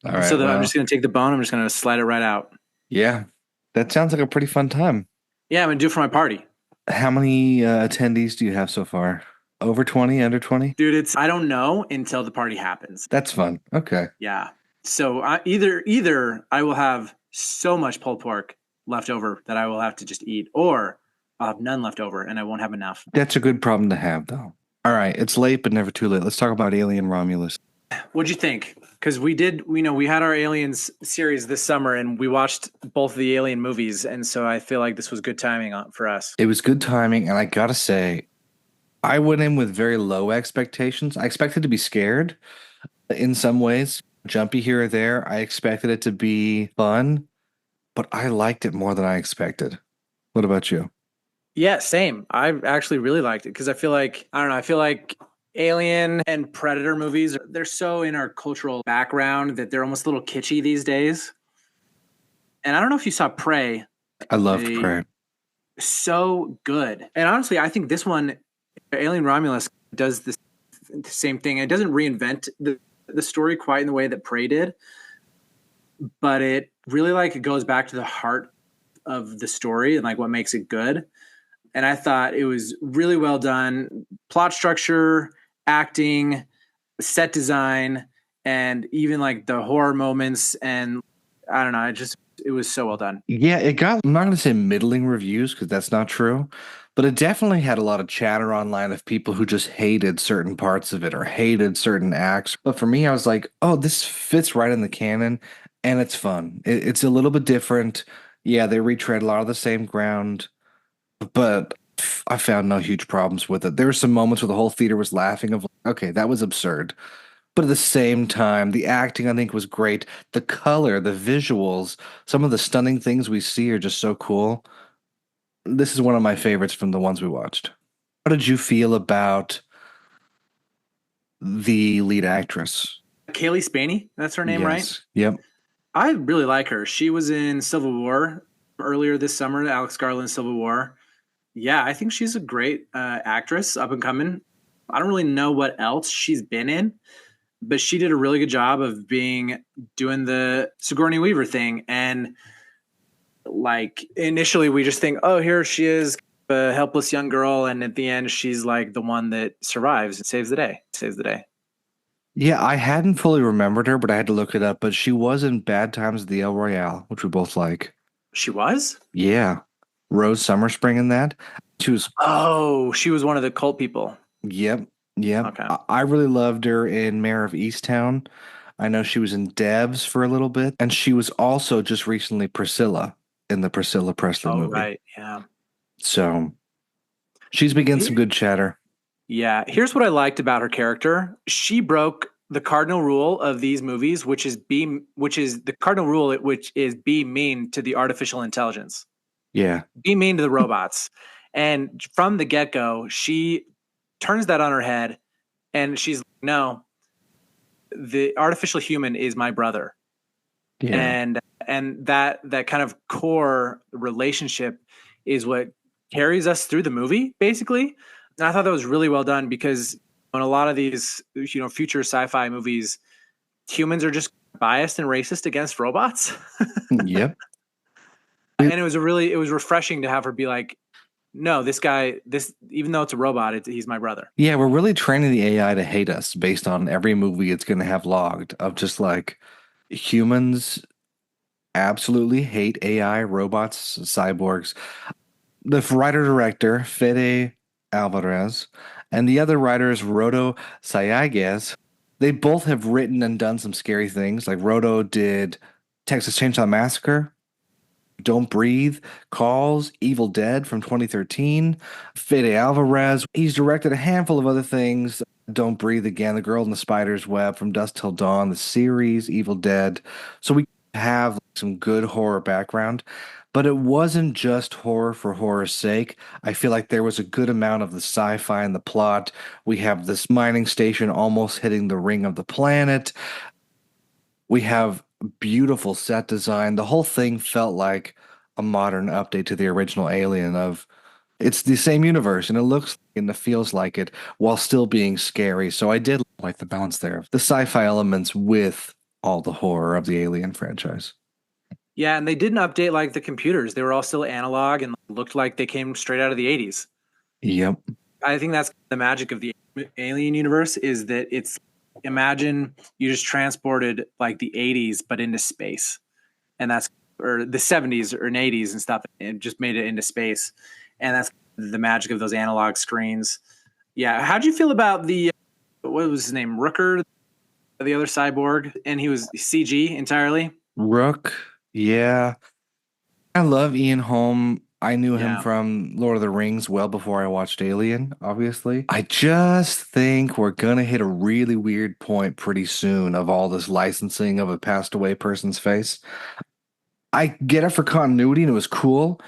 All right, So I'm just gonna take the bone. I'm just gonna slide it right out. Yeah, that sounds like a pretty fun time. Yeah, I'm gonna do it for my party. How many attendees do you have so far? Over 20, under 20? Dude, I don't know until the party happens. That's fun. Okay. Yeah. So either I will have so much pulled pork left over that I will have to just eat, or I'll have none left over and I won't have enough. That's a good problem to have, though. All right, it's late but never too late. Let's talk about Alien Romulus. What'd you think? Because we had our Aliens series this summer, and we watched both of the Alien movies, and so I feel like this was good timing for us. It was good timing, and I gotta say, I went in with very low expectations. I expected to be scared in some ways, jumpy here or there. I expected it to be fun, but I liked it more than I expected. What about you? Yeah, same. I actually really liked it because I feel like Alien and Predator movies, they're so in our cultural background that they're almost a little kitschy these days. And I don't know if you saw Prey. I loved Prey. So good. And honestly, I think this one, Alien Romulus, does the same thing. It doesn't reinvent the story quite in the way that Prey did, but it really goes back to the heart of the story and what makes it good. And I thought it was really well done. Plot structure, acting, set design, and even the horror moments. And I don't know, it was so well done. Yeah, it got, I'm not going to say middling reviews because that's not true, but it definitely had a lot of chatter online of people who just hated certain parts of it or hated certain acts. But for me, I was like, oh, this fits right in the canon and it's fun. It's a little bit different. Yeah, they retread a lot of the same ground, but I found no huge problems with it. There were some moments where the whole theater was laughing of, okay, that was absurd. But at the same time, the acting I think was great. The color, the visuals, some of the stunning things we see are just so cool. This is one of my favorites from the ones we watched. How did you feel about the lead actress? Kaylee Spaney, that's her name, right? Yes. Yep. I really like her. She was in Civil War earlier this summer, Alex Garland's Civil War. Yeah, I think she's a great actress, up and coming. I don't really know what else she's been in, but she did a really good job of doing the Sigourney Weaver thing. And like initially, we just think, oh, here she is, a helpless young girl, and at the end, she's like the one that survives and saves the day. Saves the day. Yeah, I hadn't fully remembered her, but I had to look it up. But she was in Bad Times at the El Royale, which we both like. She was? Yeah. Rose Summerspring in that. She was, Oh, she was one of the cult people. yep, yep. Okay. I really loved her in Mayor of Easttown. I know she was in Devs for a little bit, and she was also just recently Priscilla in the Priscilla Presley Oh, movie. right. Yeah. So she's been getting some good chatter. Yeah. Here's what I liked about her character. She broke the cardinal rule of these movies, which is be mean to the artificial intelligence. Yeah. Be mean to the robots. And from the get-go, she turns that on her head and she's like, no, the artificial human is my brother. Yeah. And that kind of core relationship is what carries us through the movie, basically. And I thought that was really well done because in a lot of these, future sci-fi movies, humans are just biased and racist against robots. Yep. And it was refreshing to have her be like, no, even though it's a robot, he's my brother. Yeah, we're really training the AI to hate us based on every movie it's going to have logged of just like humans absolutely hate AI, robots, cyborgs. The writer director, Fede Alvarez, and the other writer is Rodo Sayagues. They both have written and done some scary things. Like Rodo did Texas Chainsaw Massacre, Don't Breathe, Calls, Evil Dead from 2013. Fede Alvarez, he's directed a handful of other things. Don't Breathe Again, The Girl in the Spider's Web, From Dusk Till Dawn, the series, Evil Dead. So we have some good horror background, but it wasn't just horror for horror's sake. I feel like there was a good amount of the sci-fi in the plot. We have this mining station almost hitting the ring of the planet. We have beautiful set design. The whole thing felt like a modern update to the original Alien of it's the same universe and it looks and it feels like it while still being scary. So I did like the balance there of the sci-fi elements with all the horror of the Alien franchise. Yeah, and they didn't update like the computers. They were all still analog and looked like they came straight out of the 80s. Yep. I think that's the magic of the Alien universe is that imagine you just transported like the 80s but into space. And or the 70s or 80s and stuff and just made it into space. And that's the magic of those analog screens. Yeah, how'd you feel about what was his name? Rooker, the other cyborg, and he was CG entirely? Rook, yeah. I love Ian Holm. I knew him Yeah. from Lord of the Rings well before I watched Alien, obviously. I just think we're gonna hit a really weird point pretty soon of all this licensing of a passed away person's face. I get it for continuity and it was cool,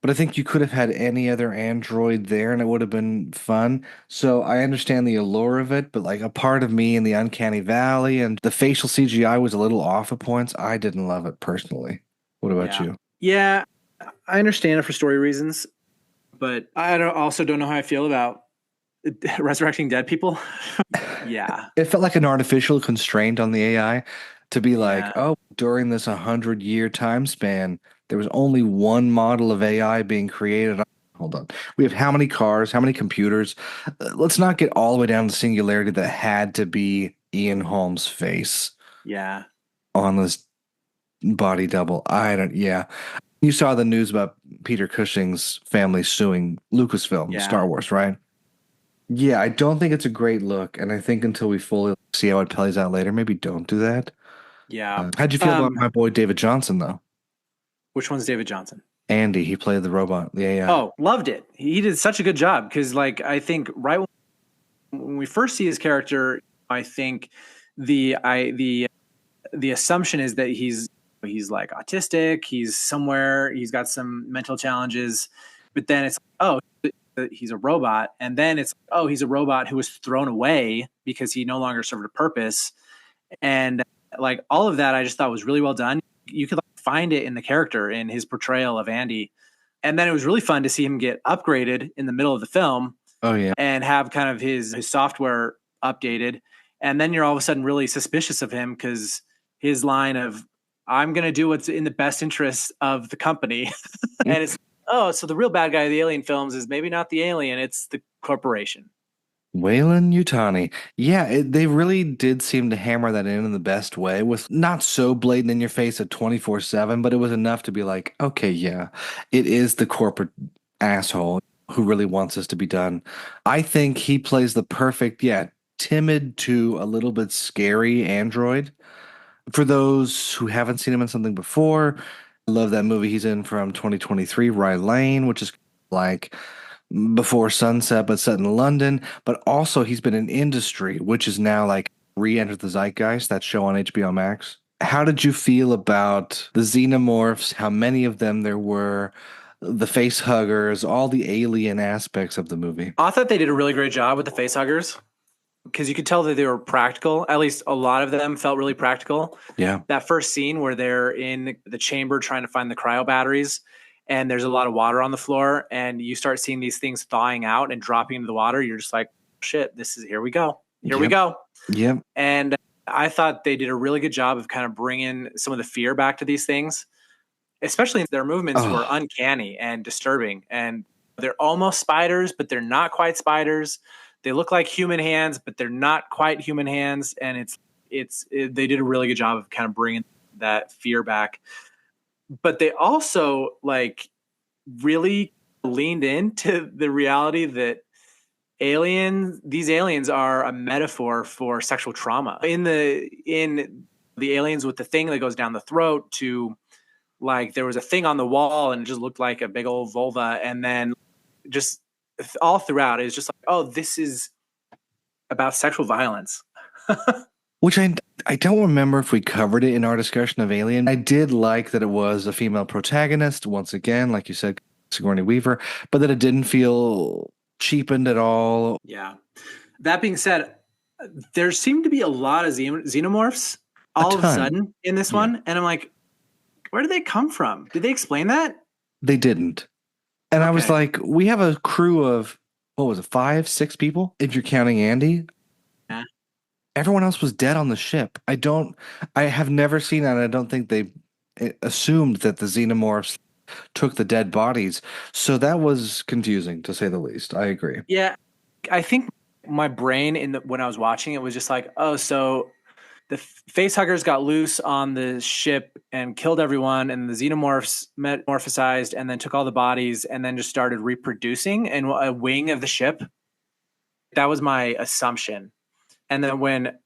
but I think you could have had any other android there and it would have been fun. So I understand the allure of it, but like a part of me in the Uncanny Valley and the facial CGI was a little off at points. I didn't love it personally. What about you? Yeah, I understand it for story reasons, but I also don't know how I feel about resurrecting dead people. Yeah. It felt like an artificial constraint on the AI to be like, Yeah. oh, during this 100-year time span, there was only one model of AI being created. Hold on. We have how many cars, how many computers? Let's not get all the way down to singularity that had to be Ian Holmes' face Yeah. on this body double. Yeah. You saw the news about Peter Cushing's family suing Lucasfilm, Yeah. Star Wars, right? Yeah, I don't think it's a great look, and I think until we fully see how it plays out later, maybe don't do that. Yeah. How'd you feel about my boy David Johnson, though? Which one's David Johnson? Andy, he played the robot, the AI. Oh, loved it. He did such a good job because, like, I think right when we first see his character, I think the assumption is that he's like autistic, he's got some mental challenges, but then it's oh, he's a robot, and then it's oh, he's a robot who was thrown away because he no longer served a purpose. And like all of that I just thought was really well done. You could like find it in the character, in his portrayal of Andy. And then it was really fun to see him get upgraded in the middle of the film. Oh yeah. And have kind of his software updated. And then you're all of a sudden really suspicious of him because his line of, I'm going to do what's in the best interest of the company. And it's, oh, so the real bad guy of the Alien films is maybe not the alien, it's the corporation. Wayland Yutani. Yeah, they really did seem to hammer that in the best way, with not so blatant in your face at 24/7, but it was enough to be like, okay, yeah, it is the corporate asshole who really wants this to be done. I think he plays the perfect, yeah, timid to a little bit scary android. For those who haven't seen him in something before, I love that movie he's in from 2023, Rye Lane, which is like Before Sunset, but set in London. But also, he's been in Industry, which is now like re-entered the zeitgeist, that show on HBO Max. How did you feel about the xenomorphs, how many of them there were, the face huggers, all the alien aspects of the movie? I thought they did a really great job with the face huggers because you could tell that they were practical. At least a lot of them felt really practical. Yeah. That first scene where they're in the chamber trying to find the cryo batteries, and there's a lot of water on the floor, and you start seeing these things thawing out and dropping into the water. You're just like, shit, here we go. Here we go. Yep. And I thought they did a really good job of kind of bringing some of the fear back to these things, especially their movements were uncanny and disturbing. And they're almost spiders, but they're not quite spiders. They look like human hands, but they're not quite human hands. And they did a really good job of kind of bringing that fear back. But they also like really leaned into the reality that these aliens are a metaphor for sexual trauma. In the aliens with the thing that goes down the throat, to like there was a thing on the wall and it just looked like a big old vulva, and then just all throughout it's just like, oh, this is about sexual violence. Which I don't remember if we covered it in our discussion of Alien. I did like that it was a female protagonist, once again, like you said, Sigourney Weaver, but that it didn't feel cheapened at all. Yeah. That being said, there seemed to be a lot of xenomorphs all of a sudden in this one. And I'm like, where did they come from? Did they explain that? They didn't. And I was like, we have a crew of, what was it, 5, 6 people? If you're counting Andy. Yeah. Everyone else was dead on the ship. I have never seen that. I don't think they assumed that the xenomorphs took the dead bodies. So that was confusing, to say the least. I agree. Yeah. I think my brain when I was watching it was just like, oh, so the face huggers got loose on the ship and killed everyone, and the xenomorphs metamorphosized and then took all the bodies and then just started reproducing in a wing of the ship. That was my assumption. And then when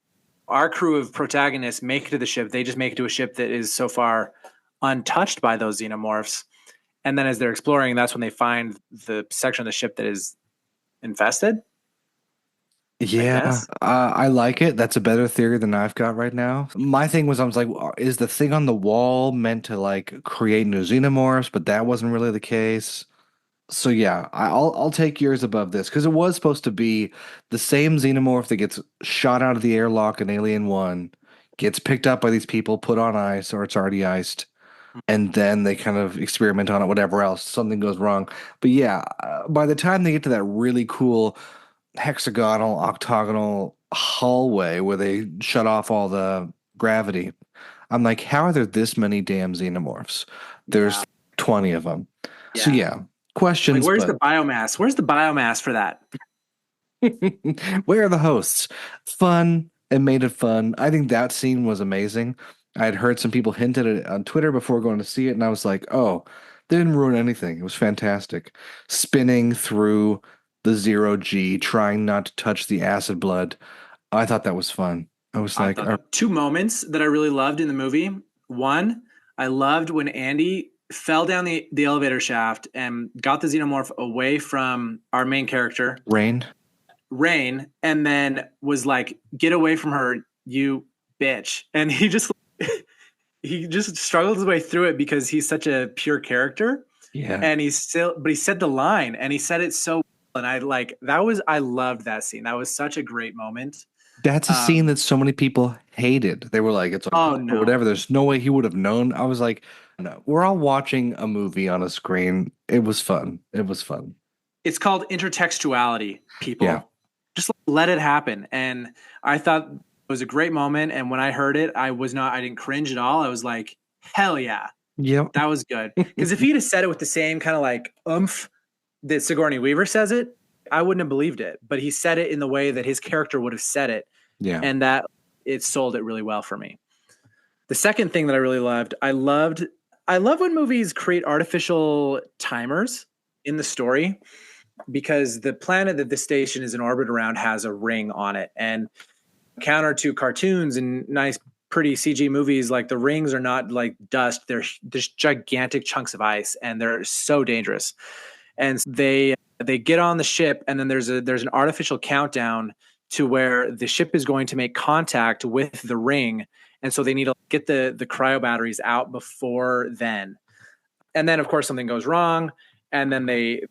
our crew of protagonists make it to the ship, they just make it to a ship that is so far untouched by those xenomorphs. And then as they're exploring, that's when they find the section of the ship that is infested. Yeah, I like it. That's a better theory than I've got right now. My thing was, I was like, is the thing on the wall meant to like create new xenomorphs? But that wasn't really the case. So yeah, I'll take yours above this, because it was supposed to be the same xenomorph that gets shot out of the airlock in Alien 1, gets picked up by these people, put on ice, or it's already iced, and then they kind of experiment on it, whatever else. Something goes wrong. But yeah, by the time they get to that really cool hexagonal, octagonal hallway where they shut off all the gravity, I'm like, how are there this many damn xenomorphs? There's 20 of them. Yeah. So yeah. Questions. Like, where's the biomass? Where's the biomass for that? Where are the hosts? Fun. It made it fun. I think that scene was amazing. I had heard some people hint at it on Twitter before going to see it, and I was like, oh, they didn't ruin anything. It was fantastic. Spinning through the 0G, trying not to touch the acid blood. I thought that was fun. I was like, 2 moments that I really loved in the movie. One, I loved when Andy fell down the elevator shaft and got the xenomorph away from our main character, Rain, and then was like, get away from her. you bitch. And he just struggled his way through it because he's such a pure character. Yeah. And he said the line and he said it so well. And I loved that scene. That was such a great moment. That's a scene that so many people hated. They were like, it's a Oh or no. whatever. There's no way he would have known. I was like, no, we're all watching a movie on a screen. It was fun. It was fun. It's called intertextuality, people. Yeah. Just let it happen. And I thought it was a great moment. And when I heard it, I didn't cringe at all. I was like, hell yeah. Yep. That was good. Because if he'd have said it with the same kind of like oomph that Sigourney Weaver says it, I wouldn't have believed it. But he said it in the way that his character would have said it. Yeah. And that it sold it really well for me. The second thing that I really loved, I love when movies create artificial timers in the story, because the planet that the station is in orbit around has a ring on it. And counter to cartoons and nice, pretty CG movies, like the rings are not like dust. They're just gigantic chunks of ice, and they're so dangerous. And they get on the ship, and then there's an artificial countdown to where the ship is going to make contact with the ring. And so they need to get the cryo batteries out before then. And then, of course, something goes wrong. And then the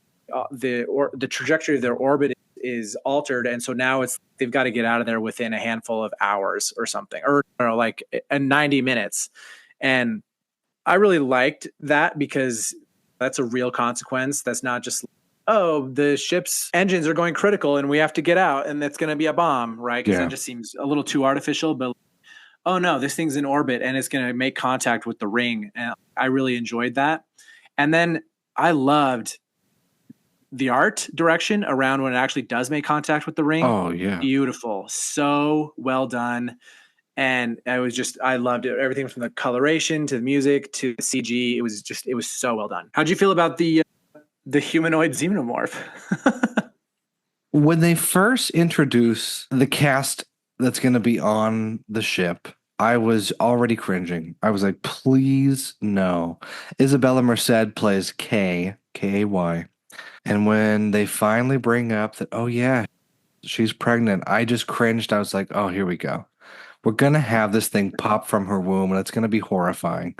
trajectory of their orbit is altered. And so now they've got to get out of there within a handful of hours or something, or like 90 minutes. And I really liked that because that's a real consequence. That's not just, oh, the ship's engines are going critical and we have to get out and it's going to be a bomb, right? Because that just seems a little too artificial. But oh no, this thing's in orbit and it's going to make contact with the ring. And I really enjoyed that. And then I loved the art direction around when it actually does make contact with the ring. Oh yeah. Beautiful. So well done. And I loved it. Everything from the coloration to the music to the CG. It was so well done. How'd you feel about the humanoid xenomorph? When they first introduce the cast that's going to be on the ship, I was already cringing. I was like, please no. Isabella Merced plays K-A-Y. And when they finally bring up that, oh yeah, she's pregnant, I just cringed. I was like, oh, here we go. We're going to have this thing pop from her womb and it's going to be horrifying.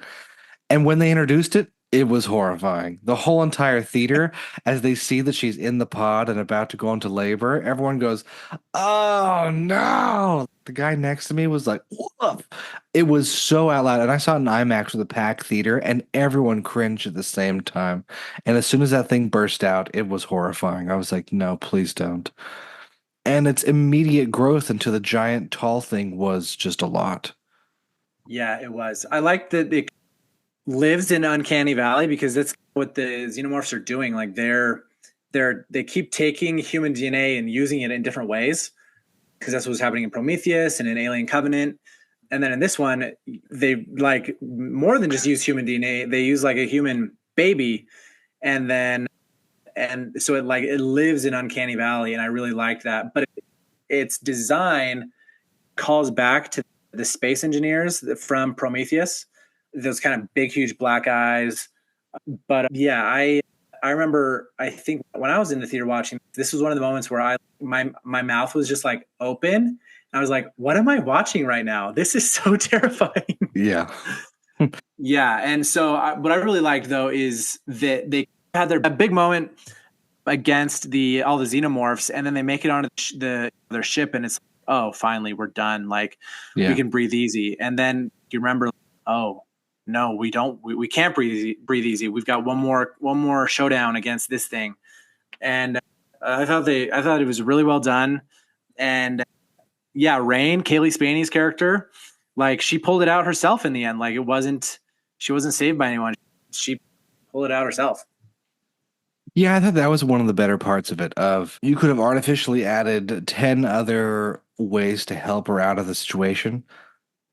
And when they introduced it, it was horrifying. The whole entire theater, as they see that she's in the pod and about to go into labor, everyone goes, oh no. The guy next to me was like, woof. It was so out loud. And I saw it in IMAX with a packed theater and everyone cringed at the same time. And as soon as that thing burst out, it was horrifying. I was like, no, please don't. And its immediate growth into the giant tall thing was just a lot. Yeah, it was. I like that it lives in Uncanny Valley because that's what the xenomorphs are doing. Like they keep taking human DNA and using it in different ways, because that's what's happening in Prometheus and in Alien Covenant. And then in this one, they like more than just use human DNA. They use like a human baby, and so it lives in Uncanny Valley, and I really liked that. But its design calls back to the space engineers from Prometheus. Those kind of big, huge black eyes. But yeah, I remember, I think when I was in the theater watching, this was one of the moments where my mouth was just like open. And I was like, what am I watching right now? This is so terrifying. Yeah. Yeah. And so what I really liked though is that they had a big moment against all the xenomorphs, and then they make it onto their ship, and it's, oh, finally we're done. Like we can breathe easy. And then you remember, oh, no, we don't. We can't breathe easy. We've got one more showdown against this thing, and I thought it was really well done. And yeah, Rain, Kaylee Spaney's character, like she pulled it out herself in the end. Like she wasn't saved by anyone. She pulled it out herself. Yeah, I thought that was one of the better parts of it. You could have artificially added 10 other ways to help her out of the situation,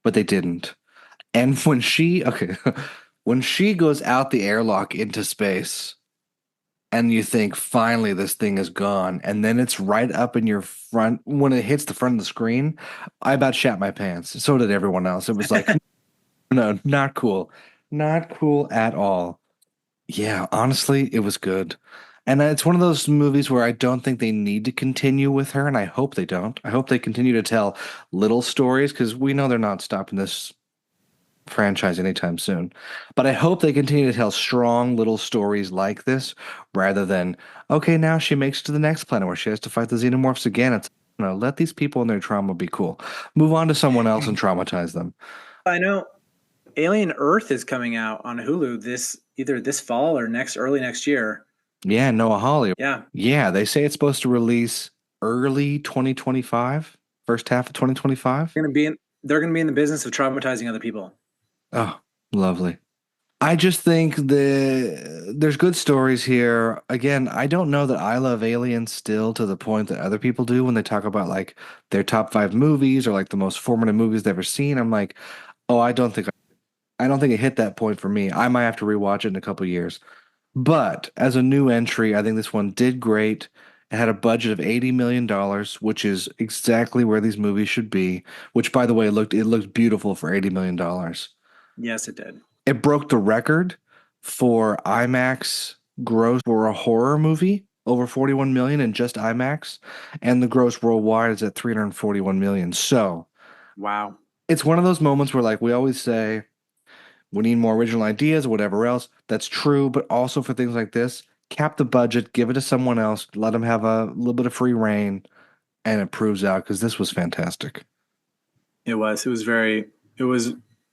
but they didn't. And when she goes out the airlock into space and you think finally this thing is gone, and then it's right up in your front when it hits the front of the screen, I about shat my pants. So did everyone else. It was like, no, not cool. Not cool at all. Yeah, honestly, it was good. And it's one of those movies where I don't think they need to continue with her, and I hope they don't. I hope they continue to tell little stories because we know they're not stopping this franchise anytime soon. But I hope they continue to tell strong little stories like this rather than, okay, now she makes it to the next planet where she has to fight the xenomorphs again. It's, let these people and their trauma be cool. Move on to someone else and traumatize them. I know Alien Earth is coming out on Hulu either this fall or early next year. Yeah, Noah Hawley. Yeah. Yeah, they say it's supposed to release early 2025, first half of 2025. They're going to be in the business of traumatizing other people. Oh, lovely. I just think there's good stories here. Again, I don't know that I love Aliens still to the point that other people do when they talk about like their top 5 movies or like the most formative movies they've ever seen. I'm like, oh, I don't think it hit that point for me. I might have to rewatch it in a couple of years. But as a new entry, I think this one did great. It had a budget of $80 million, which is exactly where these movies should be, which by the way, it looked beautiful for $80 million. Yes, it did. It broke the record for IMAX gross for a horror movie, over 41 million in just IMAX, and the gross worldwide is at 341 million. So, wow. It's one of those moments where like we always say we need more original ideas or whatever else. That's true, but also for things like this, cap the budget, give it to someone else, let them have a little bit of free reign, and it proves out because this was fantastic. It was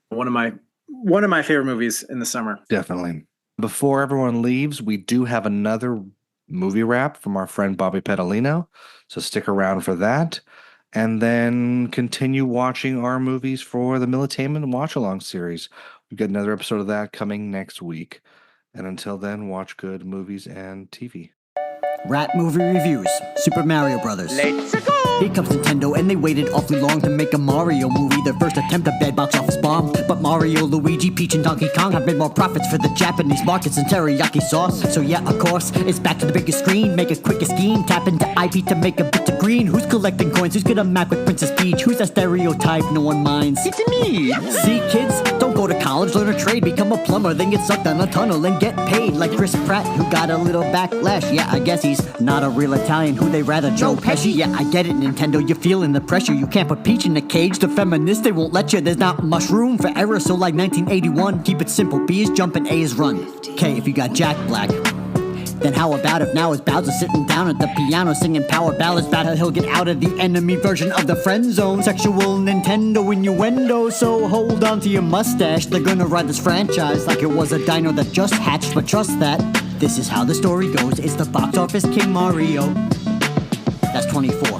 one of my favorite movies in the summer. Definitely. Before everyone leaves, we do have another movie wrap from our friend Bobby Pedalino, so stick around for that. And then continue watching our movies for the Militainment Watch Along series. We've got another episode of that coming next week. And until then, watch good movies and TV. Rat movie reviews. Super Mario Brothers. Let's go! Here comes Nintendo, and they waited awfully long to make a Mario movie. Their first attempt, a bad box office bomb. But Mario, Luigi, Peach, and Donkey Kong have made more profits for the Japanese markets than teriyaki sauce. So yeah, of course, it's back to the biggest screen. Make a quick scheme, tap into IP to make a bit of green. Who's collecting coins? Who's gonna map with Princess Peach? Who's that stereotype no one minds? It's me! See, kids, don't go to college, learn a trade, become a plumber, then get sucked down a tunnel and get paid like Chris Pratt, who got a little backlash. Yeah, I guess he's not a real Italian. Who they rather, Joe Pesci? Yeah, I get it, Nintendo, you're feeling the pressure. You can't put Peach in a cage. The feminists, they won't let you. There's not much room for error, so like 1981, keep it simple. B is jump and A is run. Okay, if you got Jack Black, then how about if now is Bowser sitting down at the piano singing power ballads about how he'll get out of the enemy version of the friend zone? Sexual Nintendo innuendo, so hold on to your mustache. They're gonna ride this franchise like it was a dino that just hatched, but trust that this is how the story goes. It's the box office king Mario. That's 24.